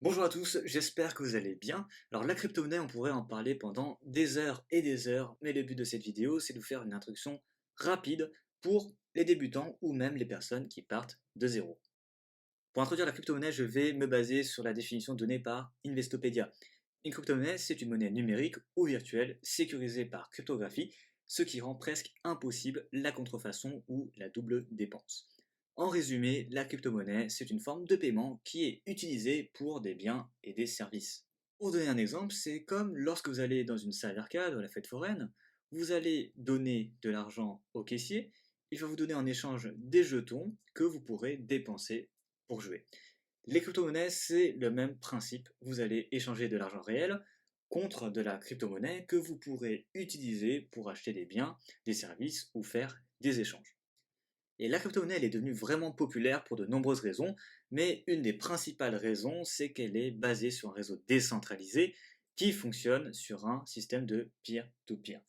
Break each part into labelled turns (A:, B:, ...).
A: Bonjour à tous, j'espère que vous allez bien. Alors la crypto-monnaie, on pourrait en parler pendant des heures et des heures, mais le but de cette vidéo, c'est de vous faire une introduction rapide pour les débutants ou même les personnes qui partent de zéro. Pour introduire la crypto-monnaie, je vais me baser sur la définition donnée par Investopedia. Une crypto-monnaie, c'est une monnaie numérique ou virtuelle sécurisée par cryptographie, ce qui rend presque impossible la contrefaçon ou la double dépense. En résumé, la crypto-monnaie, c'est une forme de paiement qui est utilisée pour des biens et des services. Pour donner un exemple, c'est comme lorsque vous allez dans une salle d'arcade ou à la fête foraine, vous allez donner de l'argent au caissier, il va vous donner en échange des jetons que vous pourrez dépenser pour jouer. Les crypto-monnaies, c'est le même principe. Vous allez échanger de l'argent réel contre de la crypto-monnaie que vous pourrez utiliser pour acheter des biens, des services ou faire des échanges. Et la crypto-monnaie, elle est devenue vraiment populaire pour de nombreuses raisons, mais une des principales raisons, c'est qu'elle est basée sur un réseau décentralisé qui fonctionne sur un système de peer-to-peer.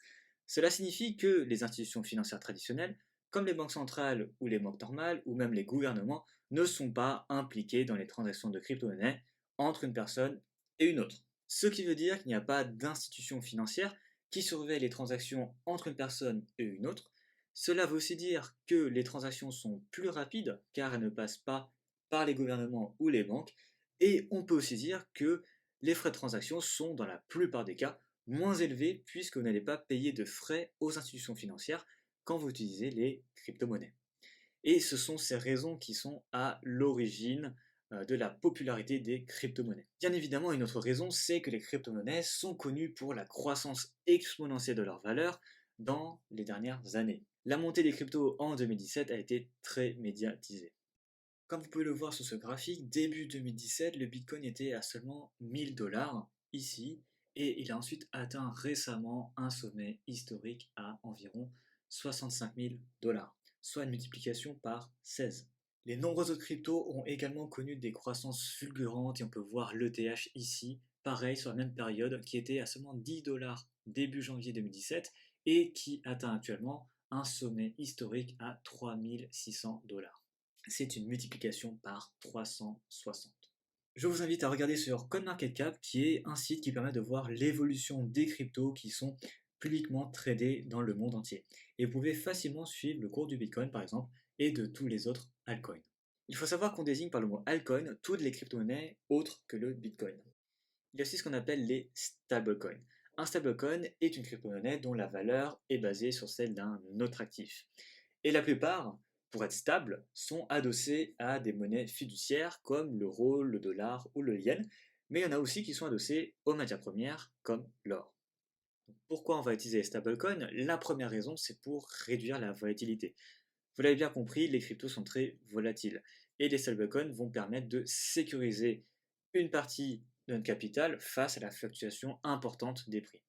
A: Cela signifie que les institutions financières traditionnelles, comme les banques centrales ou les banques normales, ou même les gouvernements, ne sont pas impliqués dans les transactions de crypto-monnaie entre une personne et une autre. Ce qui veut dire qu'il n'y a pas d'institution financière qui surveille les transactions entre une personne et une autre. Cela veut aussi dire que les transactions sont plus rapides car elles ne passent pas par les gouvernements ou les banques. Et on peut aussi dire que les frais de transaction sont dans la plupart des cas moins élevés puisque vous n'allez pas payer de frais aux institutions financières quand vous utilisez les crypto-monnaies. Et ce sont ces raisons qui sont à l'origine de la popularité des crypto-monnaies. Bien évidemment, une autre raison, c'est que les crypto-monnaies sont connues pour la croissance exponentielle de leur valeur dans les dernières années. La montée des cryptos en 2017 a été très médiatisée. Comme vous pouvez le voir sur ce graphique, début 2017, le Bitcoin était à seulement 1000 dollars ici, et il a ensuite atteint récemment un sommet historique à environ 65 000 dollars, soit une multiplication par 16. Les nombreux autres cryptos ont également connu des croissances fulgurantes et on peut voir l'ETH ici, pareil sur la même période, qui était à seulement 10 dollars début janvier 2017 et qui atteint actuellement un sommet historique à 3600 dollars. C'est une multiplication par 360. Je vous invite à regarder sur CoinMarketCap, qui est un site qui permet de voir l'évolution des cryptos qui sont publiquement tradés dans le monde entier. Et vous pouvez facilement suivre le cours du Bitcoin, par exemple, et de tous les autres altcoins. Il faut savoir qu'on désigne par le mot altcoin toutes les crypto-monnaies autres que le Bitcoin. Il y a aussi ce qu'on appelle les stablecoins. Un stablecoin est une crypto-monnaie dont la valeur est basée sur celle d'un autre actif. Et la plupart, pour être stables, sont adossés à des monnaies fiduciaires comme l'euro, le dollar ou le yen, mais il y en a aussi qui sont adossés aux matières premières comme l'or. Pourquoi on va utiliser les stablecoins? La première raison, c'est pour réduire la volatilité. Vous l'avez bien compris, les cryptos sont très volatiles. Et les stablecoins vont permettre de sécuriser une partie de notre capital face à la fluctuation importante des prix.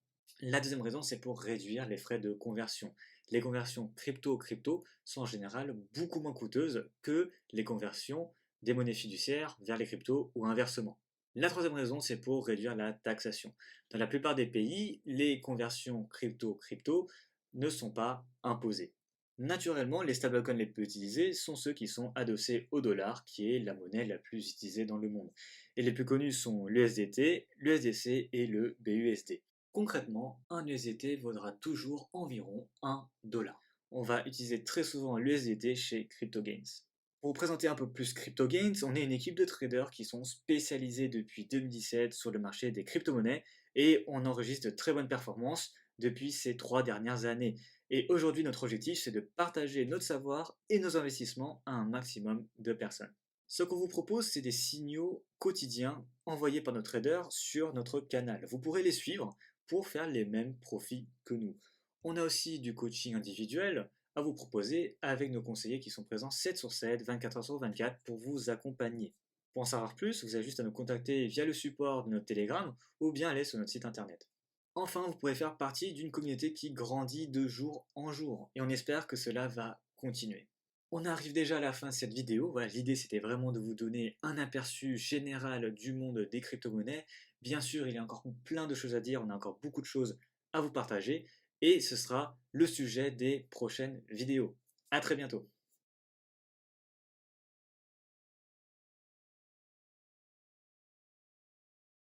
A: La deuxième raison, c'est pour réduire les frais de conversion. Les conversions crypto-crypto sont en général beaucoup moins coûteuses que les conversions des monnaies fiduciaires vers les cryptos ou inversement. La troisième raison, c'est pour réduire la taxation. Dans la plupart des pays, les conversions crypto-crypto ne sont pas imposées. Naturellement, les stablecoins les plus utilisés sont ceux qui sont adossés au dollar, qui est la monnaie la plus utilisée dans le monde. Et les plus connus sont l'USDT, l'USDC et le BUSD. Concrètement, un USDT vaudra toujours environ 1 dollar. On va utiliser très souvent l'USDT chez CryptoGains. Pour vous présenter un peu plus CryptoGains, on est une équipe de traders qui sont spécialisés depuis 2017 sur le marché des crypto-monnaies et on enregistre de très bonnes performances depuis ces 3 dernières années. Et aujourd'hui, notre objectif, c'est de partager notre savoir et nos investissements à un maximum de personnes. Ce qu'on vous propose, c'est des signaux quotidiens envoyés par nos traders sur notre canal. Vous pourrez les suivre pour faire les mêmes profits que nous. On a aussi du coaching individuel à vous proposer avec nos conseillers qui sont présents 7 sur 7, 24 heures sur 24 pour vous accompagner. Pour en savoir plus, vous avez juste à nous contacter via le support de notre Telegram ou bien aller sur notre site internet. Enfin, vous pourrez faire partie d'une communauté qui grandit de jour en jour et on espère que cela va continuer. On arrive déjà à la fin de cette vidéo. Voilà, l'idée c'était vraiment de vous donner un aperçu général du monde des crypto-monnaies. Bien sûr, il y a encore plein de choses à dire, on a encore beaucoup de choses à vous partager et ce sera le sujet des prochaines vidéos. À très bientôt.